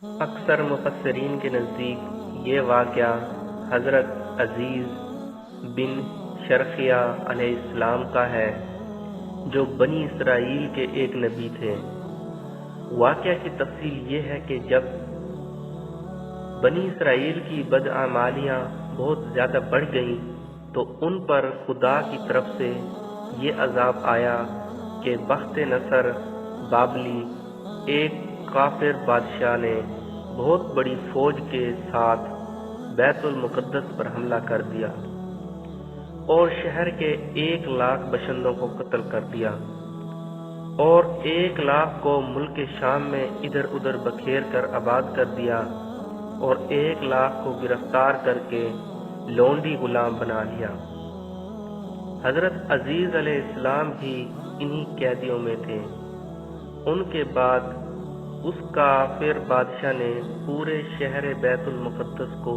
اکثر مفسرین کے نزدیک یہ واقعہ حضرت عزیز بن شرخیہ علیہ السلام کا ہے، جو بنی اسرائیل کے ایک نبی تھے۔ واقعہ کی تفصیل یہ ہے کہ جب بنی اسرائیل کی بدعمالیاں بہت زیادہ بڑھ گئیں تو ان پر خدا کی طرف سے یہ عذاب آیا کہ بخت نصر بابلی ایک کافر بادشاہ نے بہت بڑی فوج کے ساتھ بیت المقدس پر حملہ کر دیا اور شہر کے 1,00,000 باشندوں کو قتل کر دیا اور 1,00,000 کو ملک شام میں ادھر ادھر بکھیر کر آباد کر دیا اور 1,00,000 کو گرفتار کر کے لونڈی غلام بنا لیا۔ حضرت عزیز علیہ السلام بھی انہی قیدیوں میں تھے۔ ان کے بعد اس کافر بادشاہ نے پورے شہر بیت المقدس کو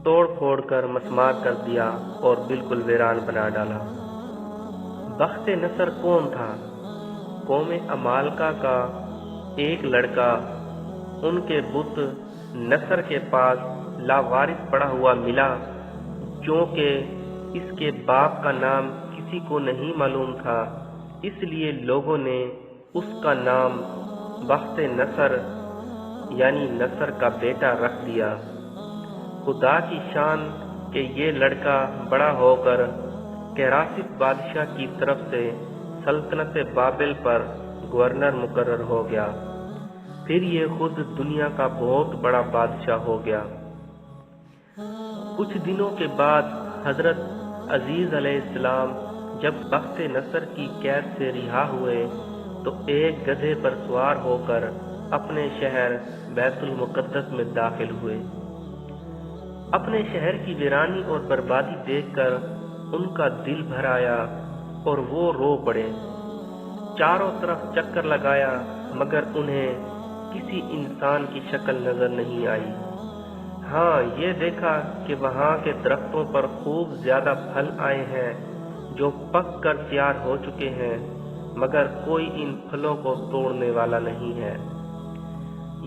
توڑ پھوڑ کر مسمار کر دیا اور بالکل ویران بنا ڈالا۔ بخت نصر کون تھا؟ قوم عمالقہ کا ایک لڑکا ان کے بت نصر کے پاس لاوارث پڑا ہوا ملا، چونکہ اس کے باپ کا نام کسی کو نہیں معلوم تھا، اس لیے لوگوں نے اس کا نام بخت نصر یعنی نصر کا بیٹا رکھ دیا۔ خدا کی شان کہ یہ لڑکا بڑا ہو کر کیراسف بادشاہ کی طرف سے سلطنت بابل پر گورنر مقرر ہو گیا، پھر یہ خود دنیا کا بہت بڑا بادشاہ ہو گیا۔ کچھ دنوں کے بعد حضرت عزیز علیہ السلام جب بخت نصر کی قید سے رہا ہوئے تو ایک گدھے پر سوار ہو کر اپنے شہر بیت المقدس میں داخل ہوئے۔ اپنے شہر کی ویرانی اور بربادی دیکھ کر ان کا دل بھر آیا اور وہ رو پڑے۔ چاروں طرف چکر لگایا مگر انہیں کسی انسان کی شکل نظر نہیں آئی۔ ہاں، یہ دیکھا کہ وہاں کے درختوں پر خوب زیادہ پھل آئے ہیں جو پک کر تیار ہو چکے ہیں، مگر کوئی ان پھلوں کو توڑنے والا نہیں ہے۔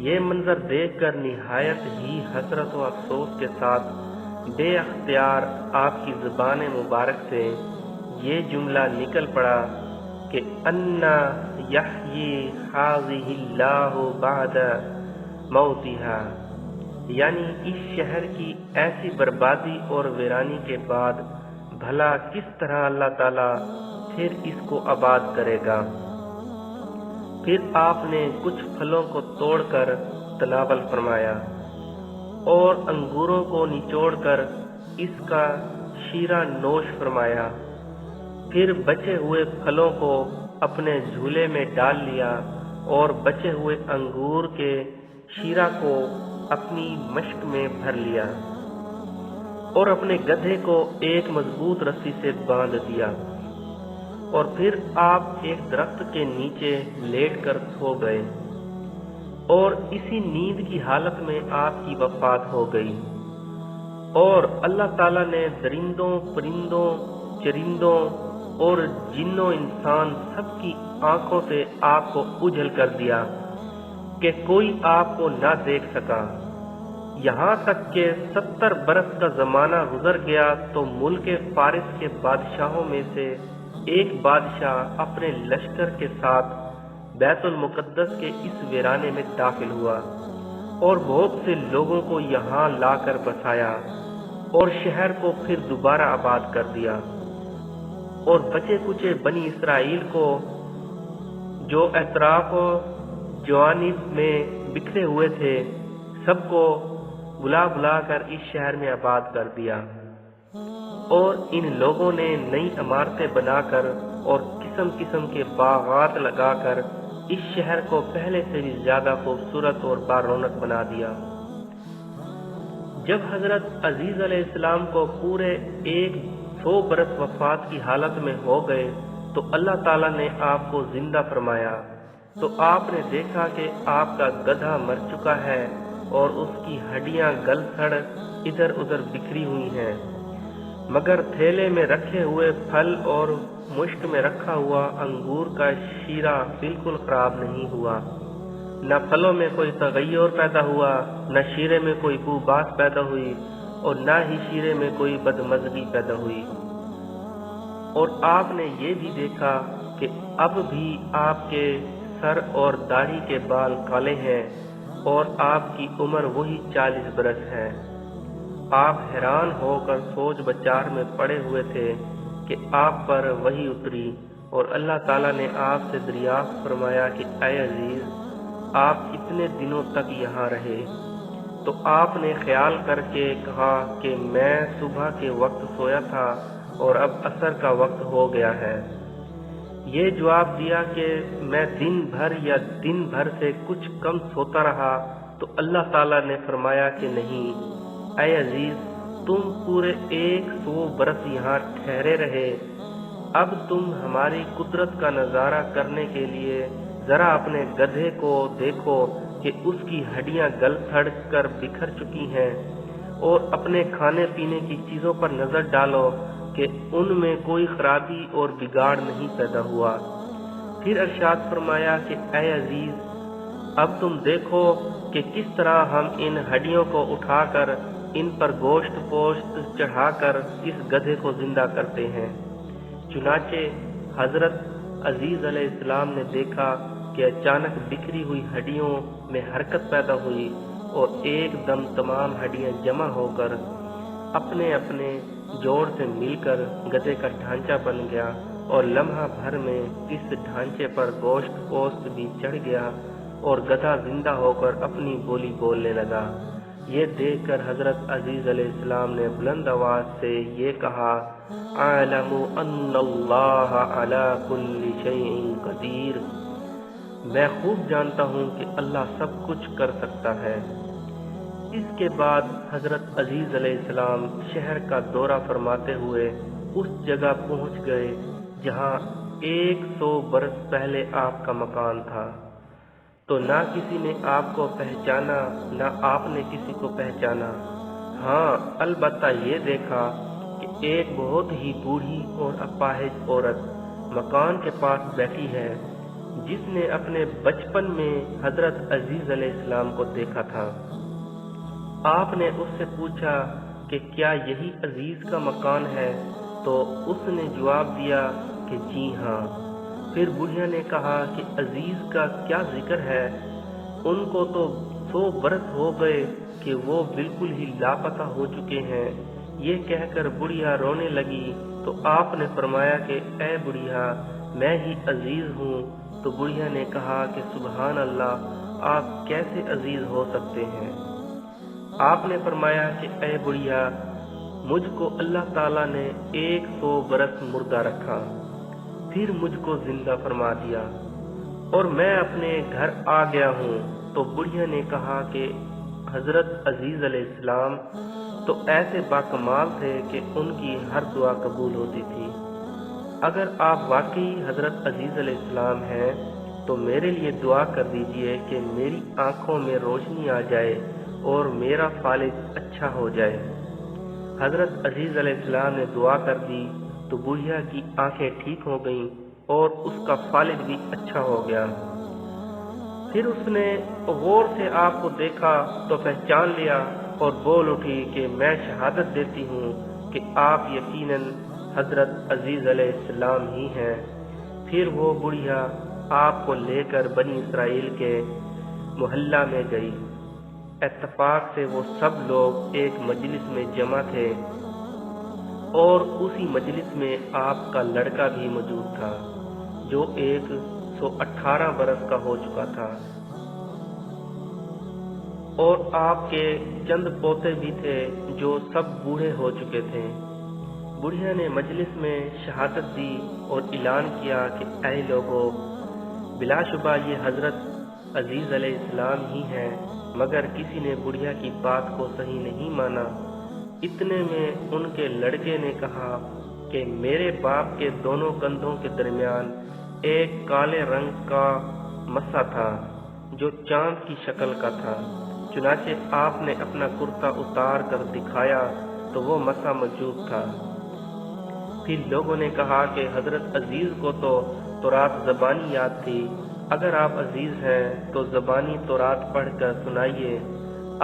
یہ منظر دیکھ کر نہایت ہی حسرت و افسوس کے ساتھ بے اختیار آپ کی زبان مبارک سے یہ جملہ نکل پڑا کہ انا یحیی ہذہ اللہ بعد موتہا، یعنی اس شہر کی ایسی بربادی اور ویرانی کے بعد بھلا کس طرح اللہ تعالیٰ پھر اس کو آباد کرے گا۔ پھر آپ نے کچھ پھلوں کو توڑ کر تناول فرمایا اور انگوروں کو نچوڑ کر اس کا شیرہ نوش فرمایا، پھر بچے ہوئے پھلوں کو اپنے جھولے میں ڈال لیا اور بچے ہوئے انگور کے شیرہ کو اپنی مشک میں بھر لیا اور اپنے گدھے کو ایک مضبوط رسی سے باندھ دیا، اور پھر آپ ایک درخت کے نیچے لیٹ کر سو گئے اور اسی نیند کی حالت میں آپ کی وفات ہو گئی۔ اور اللہ تعالیٰ نے درندوں، پرندوں، چرندوں اور جنوں انسان سب کی آنکھوں سے آپ کو اجھل کر دیا کہ کوئی آپ کو نہ دیکھ سکا، یہاں تک کہ 70 برس کا زمانہ گزر گیا تو ملک فارس کے بادشاہوں میں سے ایک بادشاہ اپنے لشکر کے ساتھ بیت المقدس کے اس ویرانے میں داخل ہوا اور بہت سے لوگوں کو یہاں لا کر بسایا اور شہر کو پھر دوبارہ آباد کر دیا، اور بچے کچے بنی اسرائیل کو جو اطراف و جوانب میں بکھرے ہوئے تھے سب کو بلا بلا کر اس شہر میں آباد کر دیا، اور ان لوگوں نے نئی عمارتیں بنا کر اور قسم قسم کے باغات لگا کر اس شہر کو پہلے سے بھی زیادہ خوبصورت اور بارونق بنا دیا۔ جب حضرت عزیز علیہ السلام کو پورے 100 برس وفات کی حالت میں ہو گئے تو اللہ تعالیٰ نے آپ کو زندہ فرمایا، تو آپ نے دیکھا کہ آپ کا گدھا مر چکا ہے اور اس کی ہڈیاں گل سڑ ادھر ادھر بکھری ہوئی ہیں، مگر تھیلے میں رکھے ہوئے پھل اور مشک میں رکھا ہوا انگور کا شیرہ بالکل خراب نہیں ہوا نہ پھلوں میں کوئی تغیر پیدا ہوا، نہ شیرے میں کوئی بو باس پیدا ہوئی، اور نہ ہی شیرے میں کوئی بدمزگی پیدا ہوئی۔ اور آپ نے یہ بھی دیکھا کہ اب بھی آپ کے سر اور داڑھی کے بال کالے ہیں، اور آپ کی عمر وہی 40 برس ہے۔ آپ حیران ہو کر سوچ بچار میں پڑے ہوئے تھے کہ آپ پر وحی اتری، اور اللہ تعالیٰ نے آپ سے دریافت فرمایا کہ اے عزیز، آپ کتنے دنوں تک یہاں رہے؟ تو آپ نے خیال کر کے کہا کہ میں صبح کے وقت سویا تھا اور اب عصر کا وقت ہو گیا ہے۔ یہ جواب دیا کہ میں دن بھر یا دن بھر سے کچھ کم سوتا رہا، تو اللہ تعالیٰ نے فرمایا کہ نہیں، اے عزیز، تم پورے 100 برس یہاں ٹھہرے رہے۔ اب تم ہماری قدرت کا نظارہ کرنے کے لیے ذرا اپنے گدھے کو دیکھو کہ اس کی ہڈیاں گل سڑ کر بکھر چکی ہیں، اور اپنے کھانے پینے کی چیزوں پر نظر ڈالو کہ ان میں کوئی خرابی اور بگاڑ نہیں پیدا ہوا۔ پھر ارشاد فرمایا کہ اے عزیز، اب تم دیکھو کہ کس طرح ہم ان ہڈیوں کو اٹھا کر ان پر گوشت پوشت چڑھا کر اس گدھے کو زندہ کرتے ہیں۔ چنانچہ حضرت عزیز علیہ السلام نے دیکھا کہ اچانک بکھری ہوئی ہڈیوں میں حرکت پیدا ہوئی، اور ایک دم تمام ہڈیاں جمع ہو کر اپنے اپنے جوڑ سے مل کر گدھے کا ڈھانچہ بن گیا، اور لمحہ بھر میں اس ڈھانچے پر گوشت پوست بھی چڑھ گیا، اور گدھا زندہ ہو کر اپنی بولی بولنے لگا۔ یہ دیکھ کر حضرت عزیز علیہ السلام نے بلند آواز سے یہ کہا، اعلم ان اللہ علی کل شیء قدیر، میں خوب جانتا ہوں کہ اللہ سب کچھ کر سکتا ہے۔ اس کے بعد حضرت عزیز علیہ السلام شہر کا دورہ فرماتے ہوئے اس جگہ پہنچ گئے جہاں 100 برس پہلے آپ کا مکان تھا۔ تو نہ کسی نے آپ کو پہچانا، نہ آپ نے کسی کو پہچانا۔ ہاں، البتہ یہ دیکھا کہ ایک بہت ہی بوڑھی اور اپاہج عورت مکان کے پاس بیٹھی ہے، جس نے اپنے بچپن میں حضرت عزیز علیہ السلام کو دیکھا تھا۔ آپ نے اس سے پوچھا کہ کیا یہی عزیز کا مکان ہے؟ تو اس نے جواب دیا کہ جی ہاں۔ پھر بڑھیا نے کہا کہ عزیز کا کیا ذکر ہے؟ ان کو تو 100 برس ہو گئے کہ وہ بالکل ہی لاپتہ ہو چکے ہیں۔ یہ کہہ کر بڑھیا رونے لگی، تو آپ نے فرمایا کہ اے بڑھیا، میں ہی عزیز ہوں۔ تو بڑھیا نے کہا کہ سبحان اللہ، آپ کیسے عزیز ہو سکتے ہیں؟ آپ نے فرمایا کہ اے بڑھیا، مجھ کو اللہ تعالیٰ نے 100 برس مردہ رکھا، پھر مجھ کو زندہ فرما دیا، اور میں اپنے گھر آ گیا ہوں۔ تو بڑھیا نے کہا کہ حضرت عزیز علیہ السلام تو ایسے باکمال تھے کہ ان کی ہر دعا قبول ہوتی تھی۔ اگر آپ واقعی حضرت عزیز علیہ السلام ہیں تو میرے لیے دعا کر دیجئے کہ میری آنکھوں میں روشنی آ جائے اور میرا فالج اچھا ہو جائے۔ حضرت عزیز علیہ السلام نے دعا کر دی تو بڑھیا کی آنکھیں ٹھیک ہو گئیں اور اس کا فالج بھی اچھا ہو گیا۔ پھر اس نے غور سے آپ کو دیکھا تو پہچان لیا اور بول اٹھی کہ میں شہادت دیتی ہوں کہ آپ یقیناً حضرت عزیز علیہ السلام ہی ہیں۔ پھر وہ بڑھیا آپ کو لے کر بنی اسرائیل کے محلہ میں گئی۔ اتفاق سے وہ سب لوگ ایک مجلس میں جمع تھے، اور اسی مجلس میں آپ کا لڑکا بھی موجود تھا جو 118 برس کا ہو چکا تھا، اور آپ کے چند پوتے بھی تھے جو سب بوڑھے ہو چکے تھے۔ بڑھیا نے مجلس میں شہادت دی اور اعلان کیا کہ اے لوگو، بلا شبہ یہ حضرت عزیز علیہ السلام ہی ہیں، مگر کسی نے بڑھیا کی بات کو صحیح نہیں مانا۔ اتنے میں ان کے لڑکے نے کہا کہ میرے باپ کے دونوں کندھوں کے درمیان ایک کالے رنگ کا مسا تھا جو چاند کی شکل کا تھا۔ چنانچہ آپ نے اپنا کرتا اتار کر دکھایا تو وہ مسا موجود تھا۔ پھر لوگوں نے کہا کہ حضرت عزیز کو تو رات زبانی یاد تھی، اگر آپ عزیز ہیں تو زبانی تورات پڑھ کر سنائیے۔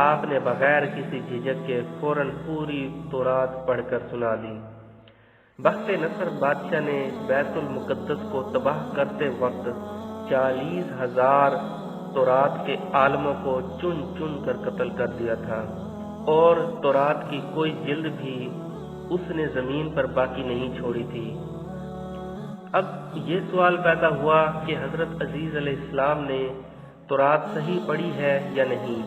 آپ نے بغیر کسی جھجک کے فوراً پوری تورات پڑھ کر سنا دی۔ بخت نصر بادشاہ نے بیت المقدس کو تباہ کرتے وقت 40,000 تورات کے عالموں کو چن چن کر قتل کر دیا تھا، اور تورات کی کوئی جلد بھی اس نے زمین پر باقی نہیں چھوڑی تھی۔ اب یہ سوال پیدا ہوا کہ حضرت عزیز علیہ السلام نے تورات صحیح پڑھی ہے یا نہیں؟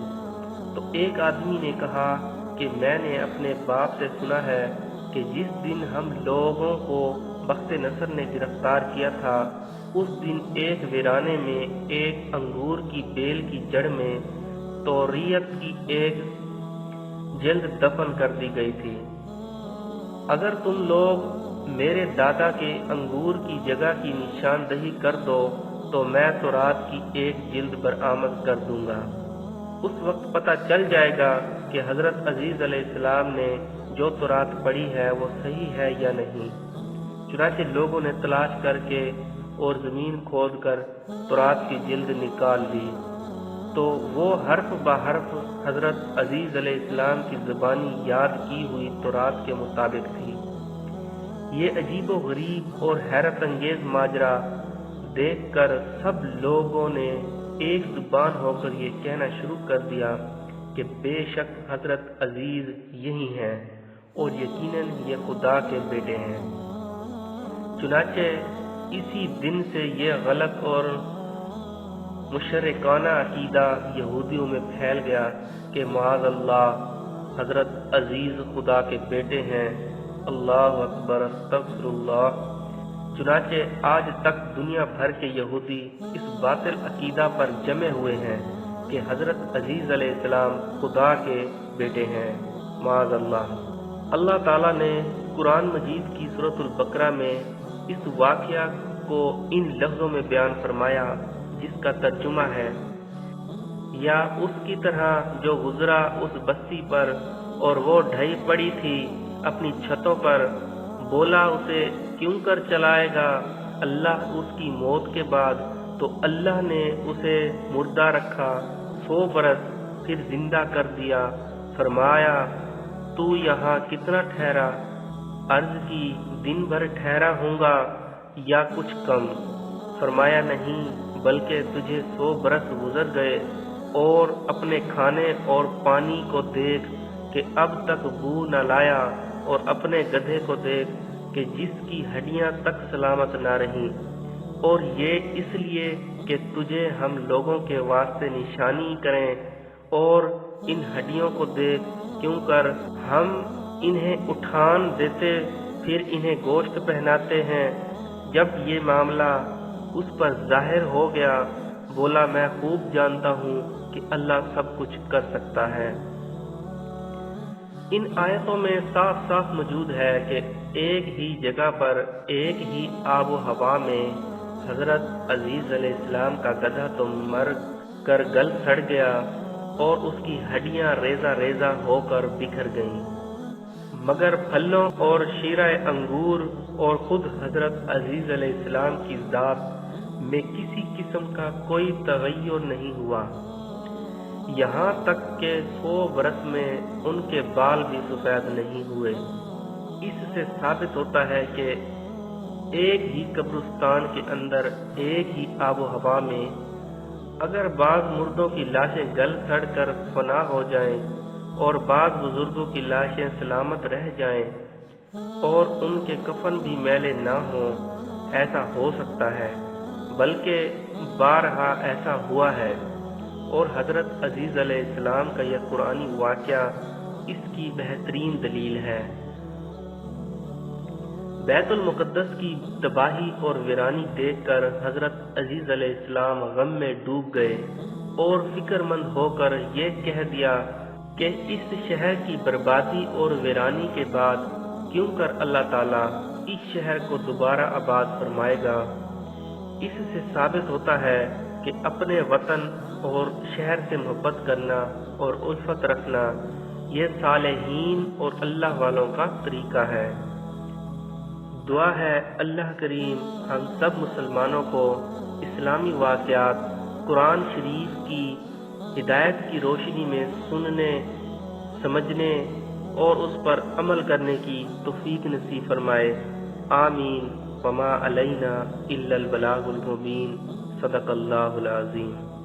تو ایک آدمی نے کہا کہ میں نے اپنے باپ سے سنا ہے کہ جس دن ہم لوگوں کو بخت نصر نے گرفتار کیا تھا، اس دن ایک ویرانے میں ایک انگور کی بیل کی جڑ میں توریت کی ایک جلد دفن کر دی گئی تھی۔ اگر تم لوگ میرے دادا کے انگور کی جگہ کی نشاندہی کر دو تو میں تورات کی ایک جلد برآمد کر دوں گا۔ اس وقت پتہ چل جائے گا کہ حضرت عزیز علیہ السلام نے جو تورات پڑھی ہے وہ صحیح ہے یا نہیں۔ چنانچہ لوگوں نے تلاش کر کے اور زمین کھود کر تورات کی جلد نکال لی، تو وہ حرف بحرف حضرت عزیز علیہ السلام کی زبانی یاد کی ہوئی تورات کے مطابق تھی۔ یہ عجیب و غریب اور حیرت انگیز ماجرا دیکھ کر سب لوگوں نے ایک زبان ہو کر یہ کہنا شروع کر دیا کہ بے شک حضرت عزیز یہی ہیں اور یقیناً یہ خدا کے بیٹے ہیں۔ چنانچہ اسی دن سے یہ غلط اور مشرکانہ عقیدہ یہودیوں میں پھیل گیا کہ معاذ اللہ حضرت عزیز خدا کے بیٹے ہیں۔ اللہ اکبر، استغفر اللہ۔ چنانچہ آج تک دنیا بھر کے یہودی اس باطل عقیدہ پر جمے ہوئے ہیں کہ حضرت عزیز علیہ السلام خدا کے بیٹے ہیں، معاذ اللہ۔ اللہ تعالیٰ نے قرآن مجید کی سورۃ البقرہ میں اس واقعہ کو ان لفظوں میں بیان فرمایا جس کا ترجمہ ہے، یا اس کی طرح جو گزرا اس بستی پر اور وہ ڈھئی پڑی تھی اپنی چھتوں پر، بولا اسے کیوں کر چلائے گا اللہ اس کی موت کے بعد؟ تو اللہ نے اسے مردہ رکھا 100 برس، پھر زندہ کر دیا۔ فرمایا تو یہاں کتنا ٹھہرا؟ عرض کی دن بھر ٹھہرا ہوں گا یا کچھ کم۔ فرمایا نہیں، بلکہ تجھے 100 برس گزر گئے، اور اپنے کھانے اور پانی کو دیکھ کہ اب تک بو نہ لایا، اور اپنے گدھے کو دیکھ کہ جس کی ہڈیاں تک سلامت نہ رہیں، اور یہ اس لیے کہ تجھے ہم لوگوں کے واسطے نشانی کریں، اور ان ہڈیوں کو دیکھ کیوں کر ہم انہیں اٹھان دیتے پھر انہیں گوشت پہناتے ہیں۔ جب یہ معاملہ اس پر ظاہر ہو گیا، بولا میں خوب جانتا ہوں کہ اللہ سب کچھ کر سکتا ہے۔ ان آیتوں میں صاف صاف موجود ہے کہ ایک ہی جگہ پر ایک ہی آب و ہوا میں حضرت عزیز علیہ السلام کا گدھا تو مر کر گل سڑ گیا اور اس کی ہڈیاں ریزہ ریزہ ہو کر بکھر گئیں، مگر پھلوں اور شیرہ انگور اور خود حضرت عزیز علیہ السلام کی ذات میں کسی قسم کا کوئی تغیر نہیں ہوا، یہاں تک کہ 100 برس میں ان کے بال بھی سفید نہیں ہوئے۔ اس سے ثابت ہوتا ہے کہ ایک ہی قبرستان کے اندر ایک ہی آب و ہوا میں اگر بعض مردوں کی لاشیں گل سڑ کر فنا ہو جائیں اور بعض بزرگوں کی لاشیں سلامت رہ جائیں اور ان کے کفن بھی میلے نہ ہوں، ایسا ہو سکتا ہے، بلکہ بارہا ایسا ہوا ہے، اور حضرت عزیز علیہ السلام کا یہ قرآنی واقعہ اس کی بہترین دلیل ہے۔ بیت المقدس کی تباہی اور ویرانی دیکھ کر حضرت عزیز علیہ السلام غم میں ڈوب گئے اور فکر مند ہو کر یہ کہہ دیا کہ اس شہر کی بربادی اور ویرانی کے بعد کیوں کر اللہ تعالیٰ اس شہر کو دوبارہ آباد فرمائے گا۔ اس سے ثابت ہوتا ہے کہ اپنے وطن اور شہر سے محبت کرنا اور الفت رکھنا یہ صالحین اور اللہ والوں کا طریقہ ہے۔ دعا ہے اللہ کریم ہم سب مسلمانوں کو اسلامی واقعات قرآن شریف کی ہدایت کی روشنی میں سننے، سمجھنے اور اس پر عمل کرنے کی توفیق نصیب فرمائے۔ آمین۔ وما علینا الا البلاغ المبین۔ صدق اللہ العظیم۔